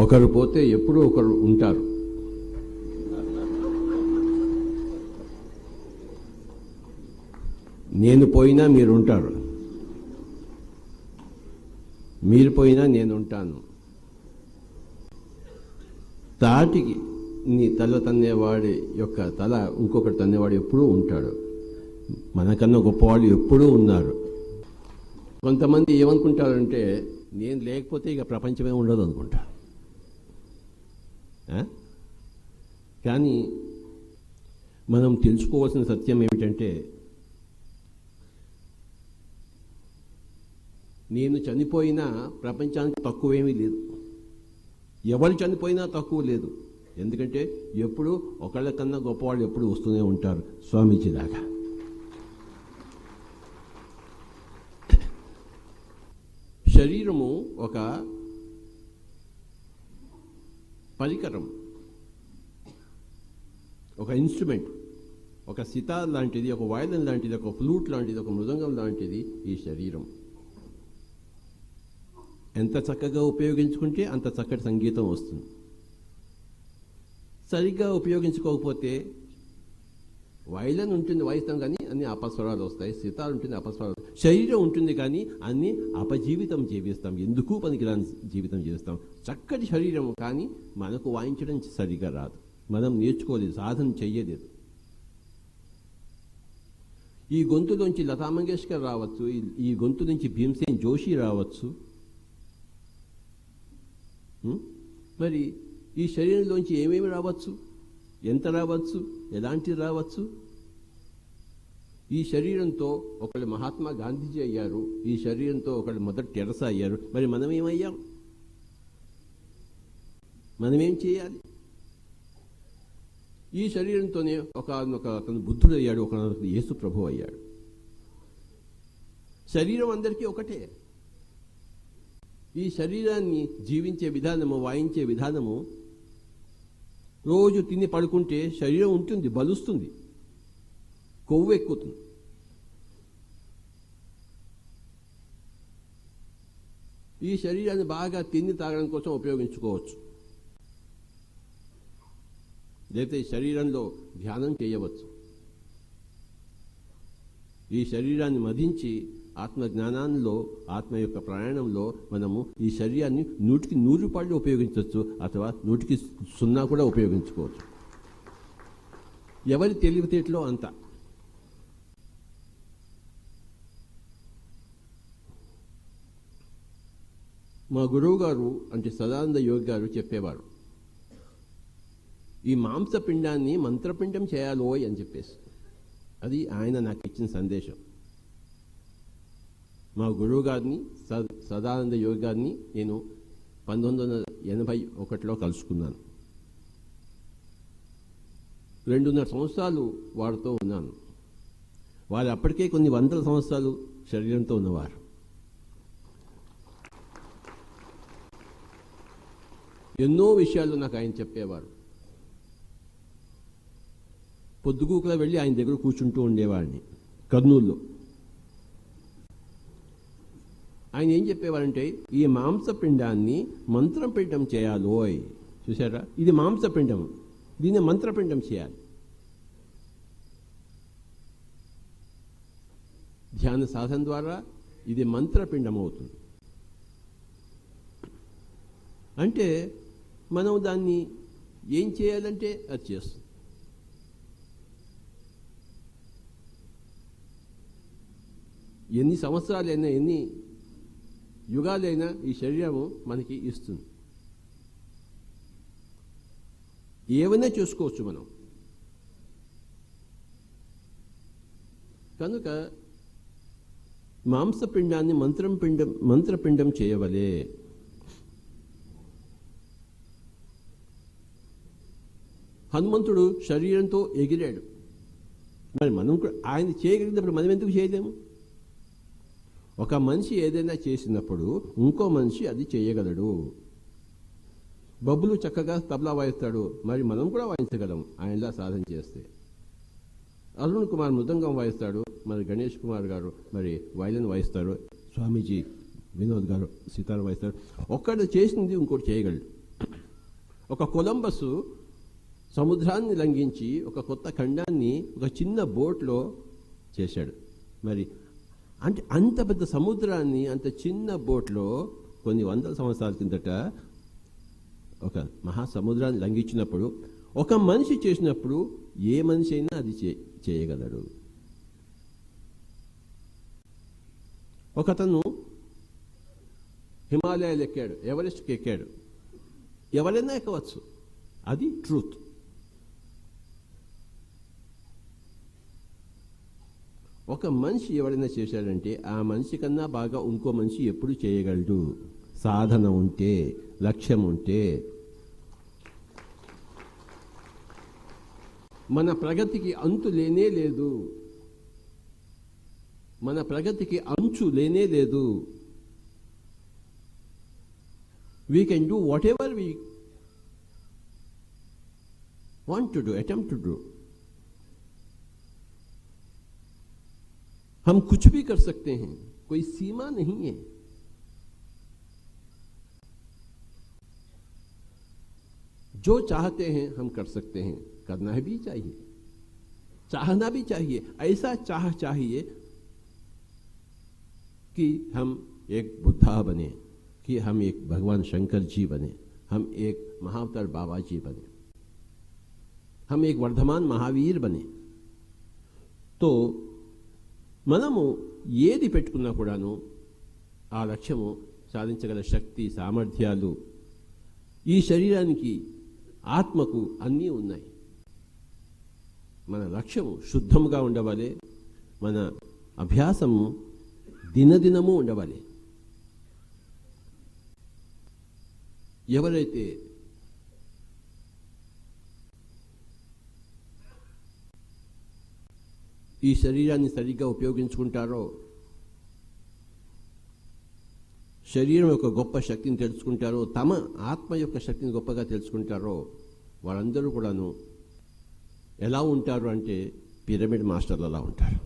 ఒకరు పోతే ఎప్పుడూ ఒకరు ఉంటారు. నేను పోయినా మీరు ఉంటారు, మీరు పోయినా నేను ఉంటాను. తాటికి నీ తల తన్నేవాడి యొక్క తల ఇంకొకటి తన్నేవాడు ఎప్పుడూ ఉంటాడు. మనకన్నా గొప్పవాళ్ళు ఎప్పుడూ ఉన్నారు. కొంతమంది ఏమనుకుంటారంటే నేను లేకపోతే ఇక ప్రపంచమే ఉండదు అనుకుంటా. కానీ మనం తెలుసుకోవాల్సిన సత్యం ఏమిటంటే, నేను చనిపోయినా ప్రపంచానికి తక్కువేమీ లేదు, ఎవరు చనిపోయినా తక్కువ లేదు. ఎందుకంటే ఎప్పుడు ఒకళ్ళకన్నా గొప్పవాళ్ళు ఎప్పుడు వస్తూనే ఉంటారు. స్వామీజీ లాగా శరీరము ఒక పరికరం, ఒక ఇన్స్ట్రుమెంట్, ఒక సితార్ లాంటిది, ఒక వయలిన్ లాంటిది, ఒక ఫ్లూట్ లాంటిది, ఒక మృదంగం లాంటిది ఈ శరీరం. ఎంత చక్కగా ఉపయోగించుకుంటే అంత చక్కటి సంగీతం వస్తుంది. సరిగ్గా ఉపయోగించుకోకపోతే వయలిన్ ఉంటుంది, వాయిస్తాం కానీ అన్ని అపస్వరాలు వస్తాయి. సితార్ ఉంటుంది, అపస్వరాలు. శరీరం ఉంటుంది కానీ అన్ని అపజీవితం జీవిస్తాం, ఎందుకు పనికిరాని జీవితం జీవిస్తాం. చక్కటి శరీరం కానీ మనకు వాయించడం సరిగా రాదు, మనం నేర్చుకోలేదు, సాధన చెయ్యలేదు. ఈ గొంతులోంచి లతా మంగేష్కర్ రావచ్చు, ఈ గొంతు నుంచి భీమ్సేన్ జోషి రావచ్చు. మరి ఈ శరీరంలోంచి ఏమేమి రావచ్చు, ఎంత రావచ్చు, ఎలాంటివి రావచ్చు. ఈ శరీరంతో ఒకళ్ళు మహాత్మా గాంధీజీ అయ్యారు, ఈ శరీరంతో ఒకళ్ళు మొదటి టెరసా అయ్యారు. మరి మనం ఏమయ్యాం? మనమేం చేయాలి? ఈ శరీరంతోనే అతను బుద్ధుడు అయ్యాడు, ఒక యేసు ప్రభు అయ్యాడు. శరీరం అందరికీ ఒకటే. ఈ శరీరాన్ని జీవించే విధానము, వాయించే విధానము, రోజు తిని పడుకుంటే శరీరం ఉంటుంది, బలుస్తుంది, కొవ్వు ఎక్కుతుంది. ఈ శరీరాన్ని బాగా తిని తాగడం కోసం ఉపయోగించుకోవచ్చు, లేకపోతే శరీరంలో ధ్యానం చేయవచ్చు. ఈ శరీరాన్ని మదించి ఆత్మజ్ఞానంలో, ఆత్మ యొక్క ప్రయాణంలో మనము ఈ శరీరాన్ని 100కి 100 రూపాయలు ఉపయోగించవచ్చు, అథవా 100కి 0 కూడా ఉపయోగించుకోవచ్చు. ఎవరి తెలివితేటలో అంత. మా గురువు గారు అంటే సదానంద యోగి గారు చెప్పేవారు, ఈ మాంసపిండాన్ని మంత్రపిండం చేయాలోయ్ అని చెప్పేసి. అది ఆయన నాకు ఇచ్చిన సందేశం. మా గురువు గారిని, సదానంద యోగి గారిని నేను 1981లో కలుసుకున్నాను. 2.5 సంవత్సరాలు వారితో ఉన్నాను. వారు అప్పటికే కొన్ని వందల సంవత్సరాలు శరీరంతో ఉన్నవారు. ఎన్నో విషయాలు నాకు ఆయన చెప్పేవారు. పొద్దుగూకలా వెళ్ళి ఆయన దగ్గర కూర్చుంటూ ఉండేవాడిని కర్నూలులో. ఆయన ఏం చెప్పేవారంటే, ఈ మాంసపిండాన్ని మంత్రపిండం చేయాలోయ్. చూసారా, ఇది మాంసపిండం, దీన్ని మంత్రపిండం చేయాలి. ధ్యాన సాధన ద్వారా ఇది మంత్రపిండం అవుతుంది. అంటే మనం దాన్ని ఏం చేయాలంటే అది చేస్తుంది. ఎన్ని సంవత్సరాలైనా, ఎన్ని యుగాలైనా ఈ శరీరము మనకి ఇస్తుంది. ఏమైనా చూసుకోవచ్చు మనం. కనుక మాంసపిండాన్ని మంత్రపిండం చేయవలే. హనుమంతుడు శరీరంతో ఎగిరాడు. మరి మనం కూడా ఆయన చేయగలిగినప్పుడు మనం ఎందుకు చేయలేము? ఒక మనిషి ఏదైనా చేసినప్పుడు ఇంకో మనిషి అది చేయగలడు. బబ్బులు చక్కగా తబలా వాయిస్తాడు, మరి మనం కూడా వాయించగలం ఆయనలా సాధన చేస్తే. అరుణ్ కుమార్ మృదంగం వాయిస్తాడు, మరి గణేష్ కుమార్ గారు మరి వయలిన్ వాయిస్తారు, స్వామీజీ వినోద్ గారు సితార్ వాయిస్తారు. ఒక్కడు చేసింది ఇంకోటి చేయగలడు. ఒక కొలంబస్ సముద్రాన్ని లంఘించి ఒక కొత్త ఖండాన్ని ఒక చిన్న బోట్లో చేశాడు. మరి అంటే అంత పెద్ద సముద్రాన్ని అంత చిన్న బోట్లో కొన్ని వందల సంవత్సరాల కిందట ఒక మహాసముద్రాన్ని లంఘించినప్పుడు, ఒక మనిషి చేసినప్పుడు ఏ మనిషి అయినా అది చేయగలడు. ఒకతను హిమాలయాలు ఎక్కాడు, ఎవరెస్ట్కి ఎక్కాడు. ఎవరైనా ఎక్కవచ్చు, అది ట్రూత్. ఒక మనిషి ఎవరైనా చేశాడంటే ఆ మనిషి కన్నా బాగా ఇంకో మనిషి ఎప్పుడు చేయగలడు, సాధన ఉంటే, లక్ష్యం ఉంటే. మన ప్రగతికి అంతు లేనే లేదు, మన ప్రగతికి అంచు లేనే లేదు. We can do whatever we want to do, attempt to do. हम कुछ भी कर सकते हैं, कोई सीमा नहीं है. जो चाहते हैं हम कर सकते हैं, करना भी चाहिए, चाहना भी चाहिए. ऐसा चाहिए कि हम एक बुद्धा बने, कि हम एक भगवान शंकर जी बने, हम एक महाअवतार बाबा जी बने, हम एक वर्धमान महावीर बने. तो మనము ఏది పెట్టుకున్నా కూడాను ఆ లక్ష్యము సాధించగల శక్తి, సామర్థ్యాలు ఈ శరీరానికి, ఆత్మకు అన్నీ ఉన్నాయి. మన లక్ష్యము శుద్ధముగా ఉండవాలి, మన అభ్యాసము దినదినము ఉండవాలి. ఎవరైతే ఈ శరీరాన్ని సరిగ్గా ఉపయోగించుకుంటారో, శరీరం యొక్క గొప్ప శక్తిని తెలుసుకుంటారో, తమ ఆత్మ యొక్క శక్తిని గొప్పగా తెలుసుకుంటారో, వాళ్ళందరూ కూడాను ఎలా ఉంటారు అంటే పిరమిడ్ మాస్టర్లు అలా ఉంటారు.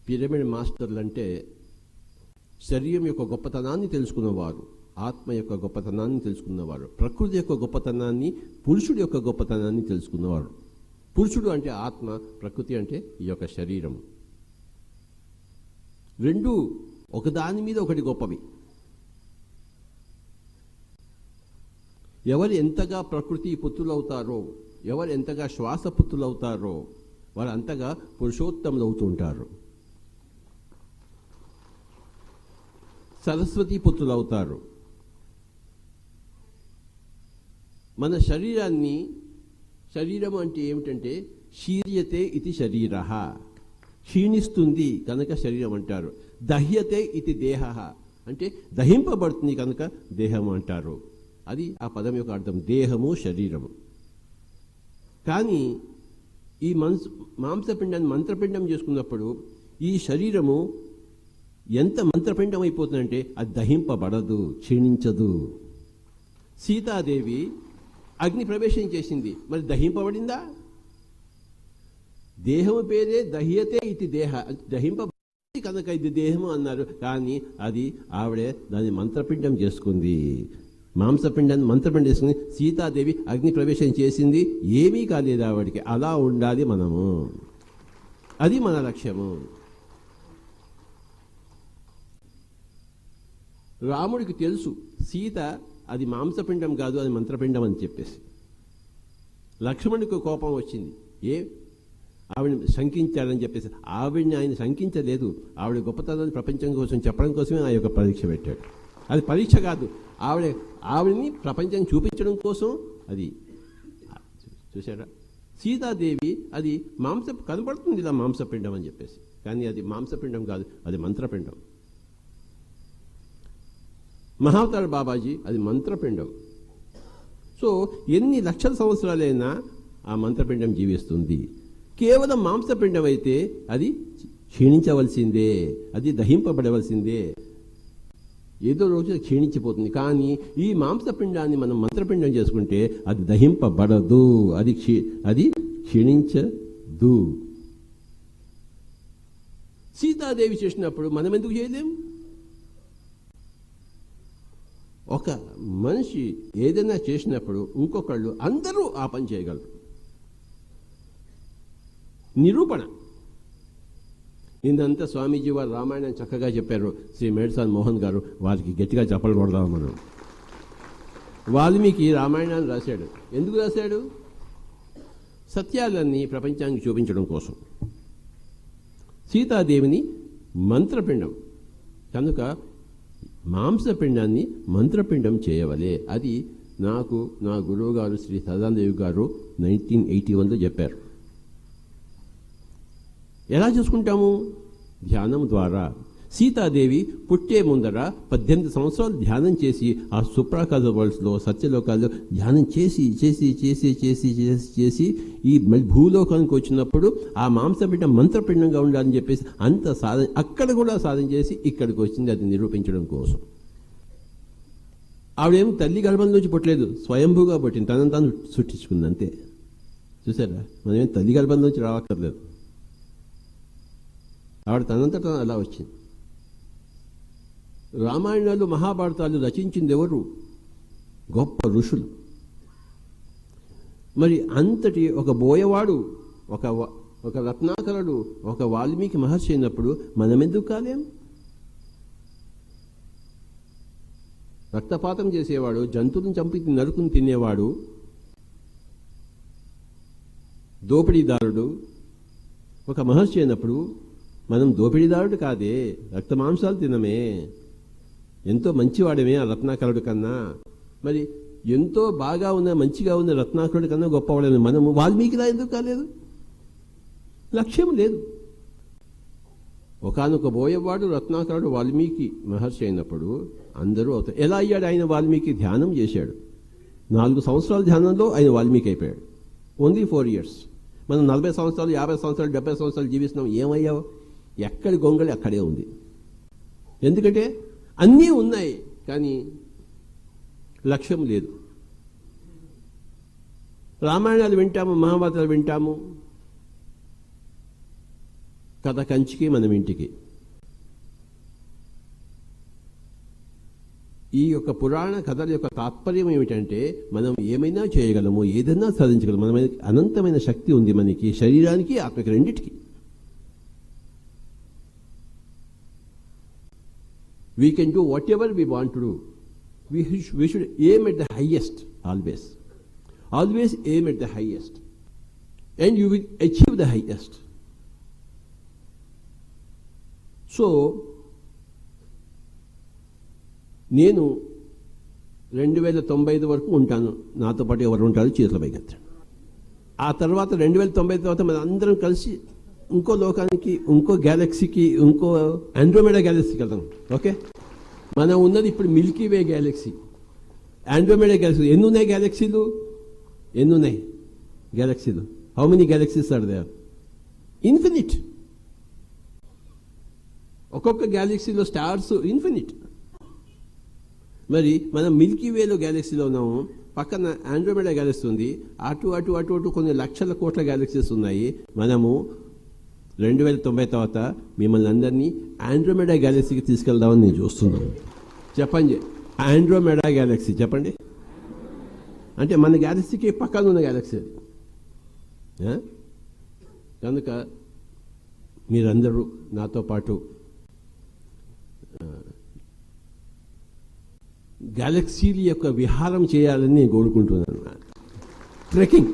పిరమిడ్ మాస్టర్లు అంటే శరీరం యొక్క గొప్పతనాన్ని తెలుసుకున్నవారు, ఆత్మ యొక్క గొప్పతనాన్ని తెలుసుకున్నవారు, ప్రకృతి యొక్క గొప్పతనాన్ని, పురుషుడి యొక్క గొప్పతనాన్ని తెలుసుకున్నవారు. పురుషుడు అంటే ఆత్మ, ప్రకృతి అంటే ఈ యొక్క శరీరం. రెండు ఒకదాని మీద ఒకటి గొప్పవి. ఎవరు ఎంతగా ప్రకృతి పుత్రులవుతారో, ఎవరు ఎంతగా శ్వాస పుత్రులవుతారో వారు అంతగా పురుషోత్తములు అవుతూ ఉంటారు. సరస్వతి పుత్రులు అవుతారు. మన శరీరాన్ని, శరీరం అంటే ఏమిటంటే శీర్యతే ఇది శరీర, క్షీణిస్తుంది కనుక శరీరం అంటారు. దహ్యతే ఇది దేహ అంటే దహింపబడుతుంది కనుక దేహం అంటారు. అది ఆ పదం యొక్క అర్థం, దేహము శరీరము. కానీ ఈ మాంసపిండాన్ని మంత్రపిండం చేసుకున్నప్పుడు ఈ శరీరము ఎంత మంత్రపిండం అయిపోతుందంటే అది దహింపబడదు, క్షీణించదు. సీతాదేవి అగ్ని ప్రవేశం చేసింది, మరి దహింపబడిందా? దేహము పేరే దహ్యతే ఇది దేహ, దహింపబడి కనుక ఇది దేహము అన్నారు. కానీ అది ఆవిడే దాన్ని మంత్రపిండం చేసుకుంది, మాంసపిండాన్ని మంత్రపిండం చేసుకుని సీతాదేవి అగ్ని ప్రవేశం చేసింది, ఏమీ కాలేదు ఆవిడికి. అలా ఉండాలి మనము, అది మన లక్ష్యము. రాముడికి తెలుసు సీత అది మాంసపిండం కాదు, అది మంత్రపిండం అని చెప్పేసి. లక్ష్మణుడికి కోపం వచ్చింది, ఆవిడని శంకించాడని చెప్పేసి. ఆవిడని ఆయన శంకించలేదు, ఆవిడ గొప్పతనాన్ని ప్రపంచం కోసం చెప్పడం కోసమే ఆ యొక్క పరీక్ష పెట్టాడు. అది పరీక్ష కాదు, ఆవిడని ప్రపంచం చూపించడం కోసం. అది చూసారా, సీతాదేవి అది కనబడుతుంది ఇలా మాంసపిండం అని చెప్పేసి, కానీ అది మాంసపిండం కాదు, అది మంత్రపిండం. మహావతార్ బాబాజీ అది మంత్రపిండం. సో ఎన్ని లక్షల సంవత్సరాలైనా ఆ మంత్రపిండం జీవిస్తుంది. కేవలం మాంసపిండం అయితే అది క్షీణించవలసిందే, అది దహింపబడవలసిందే, ఏదో రోజు క్షీణించిపోతుంది. కానీ ఈ మాంసపిండాన్ని మనం మంత్రపిండం చేసుకుంటే అది దహింపబడదు, అది క్షీణించదు. సీతాదేవి చేసినప్పుడు మనం ఎందుకు చేయలేం? ఒక మనిషి ఏదైనా చేసినప్పుడు ఇంకొకళ్ళు అందరూ ఆ పని చేయగలరు. నిరూపణ ఇందంతా స్వామీజీ వారు రామాయణం చక్కగా చెప్పారు. శ్రీ మేడ్సాన్ మోహన్ గారు వారికి గట్టిగా చెప్పలు కొడదాం మనం. వాల్మీకి రామాయణాన్ని రాశాడు. ఎందుకు రాశాడు? సత్యాలన్నీ ప్రపంచానికి చూపించడం కోసం. సీతాదేవిని మంత్రపిండం కనుక మాంసపిండాన్ని మంత్రపిండం చేయవలే. అది నాకు నా గురువు గారు శ్రీ సదానందేవి గారు 1981లో చెప్పారు. ఎలా చేసుకుంటాము? ధ్యానం ద్వారా. సీతాదేవి పుట్టే ముందర 18 సంవత్సరాలు ధ్యానం చేసి ఆ సుప్రాకాశ వరల్డ్స్లో సత్యలోకాల్లో ధ్యానం చేసి చేసి చేసి చేసి చేసి చేసి ఈ భూలోకానికి వచ్చినప్పుడు ఆ మాంసపిండ మంత్రపిండంగా ఉండాలని చెప్పేసి అంత సాధన అక్కడ కూడా సాధన చేసి ఇక్కడికి వచ్చింది. అది నిరూపించడం కోసం. ఆవిడేం తల్లి గర్భం నుంచి పుట్టలేదు, స్వయంభూగా పుట్టింది, తనను తాను సృష్టించుకుంది అంతే. చూసారా, మనమేం తల్లి గర్భం నుంచి రావక్కర్లేదు. ఆవిడ తనంతటా అలా వచ్చింది. రామాయణాలు మహాభారతాలు రచించింది ఎవరు? గొప్ప ఋషులు. మరి అంతటి ఒక బోయవాడు, ఒక రత్నాకరుడు, ఒక వాల్మీకి మహర్షి అయినప్పుడు మనమెందుకు కాలేం? రక్తపాతం చేసేవాడు, జంతువులను చంపి నరుకుని తినేవాడు, దోపిడీదారుడు ఒక మహర్షి అయినప్పుడు మనం దోపిడీదారుడు కాదే, రక్త మాంసాలు తినమే, ఎంతో మంచివాడమే ఆ రత్నాకరుడు కన్నా. మరి ఎంతో బాగా ఉన్న మంచిగా ఉన్న రత్నాకరుడి కన్నా గొప్పవాడని మనము వాల్మీకిలా ఎందుకు కాలేదు? లక్ష్యం లేదు. ఒకానొక బోయవాడు రత్నాకరుడు వాల్మీకి మహర్షి అయినప్పుడు అందరూ అవుతారు. ఎలా అయ్యాడు ఆయన? వాల్మీకి ధ్యానం చేశాడు. 4 సంవత్సరాల ధ్యానంలో ఆయన వాల్మీకి అయిపోయాడు. Only 4 years. మనం 40 సంవత్సరాలు 50 సంవత్సరాలు 70 సంవత్సరాలు జీవిస్తున్నాం. ఏమయ్యావు? ఎక్కడి గొంగళి అక్కడే ఉంది. ఎందుకంటే అన్నీ ఉన్నాయి కానీ లక్ష్యం లేదు. రామాయణాలు వింటాము, మహాభారతాలు వింటాము, కథ కంచికి మనం ఇంటికి. ఈ యొక్క పురాణ కథల యొక్క తాత్పర్యం ఏమిటంటే మనం ఏమైనా చేయగలము, ఏదైనా సాధించగలము. మన అనంతమైన శక్తి ఉంది మనకి, శరీరానికి ఆత్మకి రెండిటికి. We can do whatever we want to do. We should aim at the highest always. Always aim at the highest. And you will achieve the highest. So, నేను 2095 వరకు ఉంటాను. నాతో పాటు ఎవరు ఉంటారో చేతుల పైకెత్తండి. ఆ తర్వాత 2095 తర్వాత మనం అందరం కలిసి ఇంకో లోకానికి, ఇంకో గ్యాలక్సీకి, ఇంకో ఆండ్రోమెడా గ్యాలక్సీకి వెళ్తాం. ఓకే, మనం ఉన్నది ఇప్పుడు Milky Way galaxy, Andromeda galaxy. ఎన్ని ఉన్నాయి గ్యాలక్సీలు? ఎన్ని ఉన్నాయి గ్యాలక్సీలు? How many galaxies are there? Infinite. ఒక్కొక్క గ్యాలక్సీలో స్టార్స్ ఇన్ఫినిట్. మరి మనం మిల్కీ వేలో గ్యాలక్సీలో ఉన్నాము, పక్కన ఆండ్రోమెడా గ్యాలక్సీ ఉంది, అటు అటు అటు అటు కొన్ని లక్షల కోట్ల గ్యాలక్సీస్ ఉన్నాయి. మనము 2090 తర్వాత మిమ్మల్ని అందరినీ ఆండ్రోమెడా గ్యాలక్సీకి తీసుకెళ్దామని నేను చూస్తున్నాను. చెప్పండి, ఆండ్రోమెడా గ్యాలక్సీ చెప్పండి. అంటే మన గ్యాలక్సీకి పక్కన ఉన్న గ్యాలక్సీ అది. కనుక మీరందరూ నాతో పాటు గ్యాలక్సీల యొక్క విహారం చేయాలని నేను కోరుకుంటున్నాను. ట్రెక్కింగ్.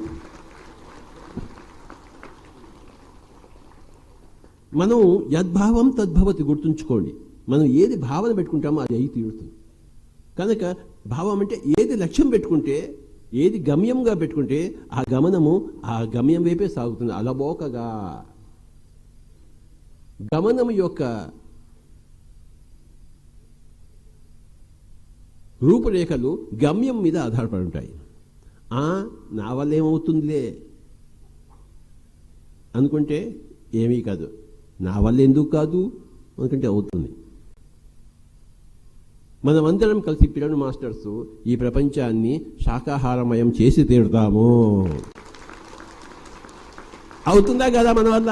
మనం యద్భావం తద్భవతి, గుర్తుంచుకోండి. మనం ఏది భావన పెట్టుకుంటామో అది అయి తీరుతుంది. కనుక భావం అంటే ఏది లక్ష్యం పెట్టుకుంటే, ఏది గమ్యంగా పెట్టుకుంటే ఆ గమనము ఆ గమ్యం వైపే సాగుతుంది. అలబోకగా గమనం యొక్క రూపురేఖలు గమ్యం మీద ఆధారపడి ఉంటాయి. నా వల్ల ఏమవుతుందిలే అనుకుంటే ఏమీ కాదు, నా వల్ల ఎందుకు కాదు అనుకుంటే అవుతుంది. మనమందరం కలిసి పిల్లలు మాస్టర్స్ ఈ ప్రపంచాన్ని శాకాహారమయం చేసి తీరుతాము. అవుతుందా కదా మన వల్ల?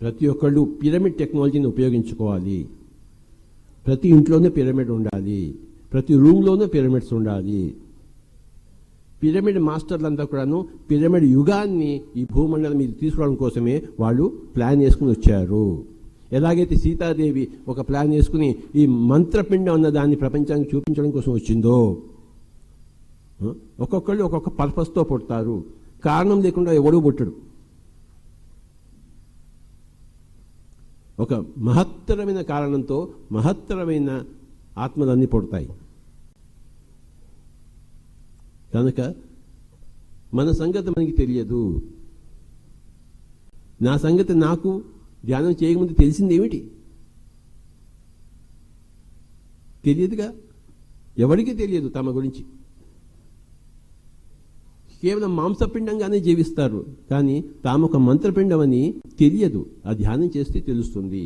ప్రతి ఒక్కళ్ళు పిరమిడ్ టెక్నాలజీని ఉపయోగించుకోవాలి. ప్రతి ఇంట్లోనే పిరమిడ్ ఉండాలి, ప్రతి రూమ్లోనే పిరమిడ్స్ ఉండాలి. పిరమిడ్ మాస్టర్లంతా కూడాను పిరమిడ్ యుగాన్ని ఈ భూమండలం మీద తీసుకురావడం కోసమే వాళ్ళు ప్లాన్ చేసుకుని వచ్చారు. ఎలాగైతే సీతాదేవి ఒక ప్లాన్ చేసుకుని ఈ మంత్రపిండం అన్న దాన్ని ప్రపంచానికి చూపించడం కోసం వచ్చిందో, ఒక్కొక్కళ్ళు ఒక్కొక్క పర్పస్తో పుడతారు. కారణం లేకుండా ఎవడూ పుట్టడు. ఒక మహత్తరమైన కారణంతో మహత్తరమైన ఆత్మలన్నీ పుడతాయి. కనుక మన సంగతి మనకి తెలియదు. నా సంగతి నాకు ధ్యానం చేయకముందు తెలిసింది ఏమిటి? తెలియదుగా. ఎవరికి తెలియదు తమ గురించి. కేవలం మాంసపిండంగానే జీవిస్తారు, కానీ తాము ఒక మంత్రపిండం అని తెలియదు. ఆ ధ్యానం చేస్తే తెలుస్తుంది.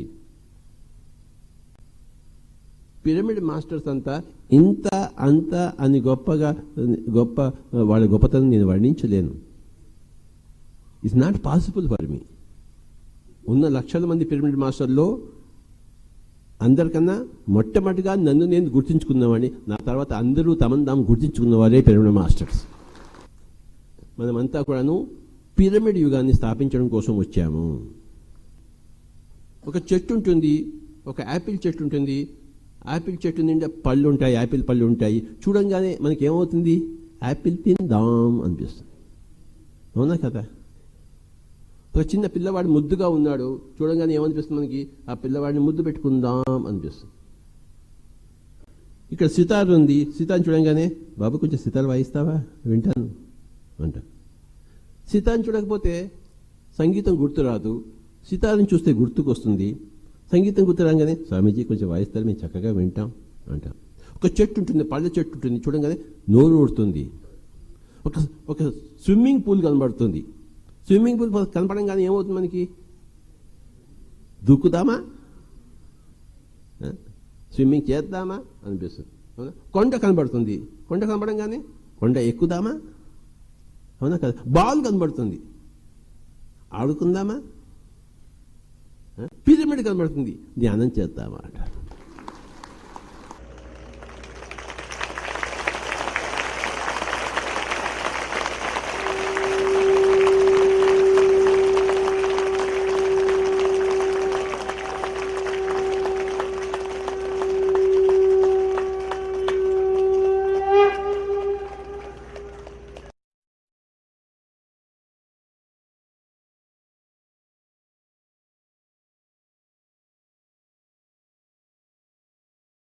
పిరమిడ్ మాస్టర్స్ అంతా ఇంత అంత అని గొప్ప వాళ్ళ గొప్పతనం నేను వర్ణించలేను. It's not possible for me. ఉన్న లక్షల మంది పిరమిడ్ మాస్టర్లో అందరికన్నా మొట్టమొదటిగా నన్ను నేను గుర్తించుకున్నవాడిని. నా తర్వాత అందరూ తమను తాము గుర్తించుకున్నవారే పిరమిడ్ మాస్టర్స్. మనమంతా కూడాను పిరమిడ్ యుగాన్ని స్థాపించడం కోసం వచ్చాము. ఒక చెట్టు ఉంటుంది, ఒక యాపిల్ చెట్టు ఉంటుంది. యాపిల్ చెట్టు నిండా పళ్ళు ఉంటాయి, యాపిల్ పళ్ళు ఉంటాయి. చూడంగానే మనకేమవుతుంది? యాపిల్ తిందాం అనిపిస్తుంది. అవునా కదా? ఒక చిన్న పిల్లవాడు ముద్దుగా ఉన్నాడు, చూడంగానే ఏమనిపిస్తుంది మనకి? ఆ పిల్లవాడిని ముద్దు పెట్టుకుందాం అనిపిస్తుంది. ఇక్కడ సితార్ ఉంది, సితార్ని చూడంగానే బాబు కొంచెం సితార్ వాయిస్తావా, వింటాను అంట. సితార్ని చూడకపోతే సంగీతం గుర్తురాదు, సితార్ని చూస్తే గుర్తుకొస్తుంది. సంగీతం గుర్తురాగానే స్వామీజీ కొంచెం వాయిస్తారు, మేము చక్కగా వింటాం అంట. ఒక చెట్టు ఉంటుంది, పళ్ళ చెట్టు ఉంటుంది, చూడంగానే నోరు ఊడుతుంది. ఒక స్విమ్మింగ్ పూల్ కనబడుతుంది. స్విమ్మింగ్ పూల్ కనపడంగానే ఏమవుతుంది మనకి? దూకుదామా, స్విమ్మింగ్ చేద్దామా అనిపిస్తుంది. అవునా? కొండ కనబడుతుంది, కొండ కనపడంగానే కొండ ఎక్కుదామా, అవునా కదా? బాల్ కనబడుతుంది, ఆడుకుందామా? పిరమిడ్ కనబడుతుంది, ధ్యానం చేద్దామా అంట.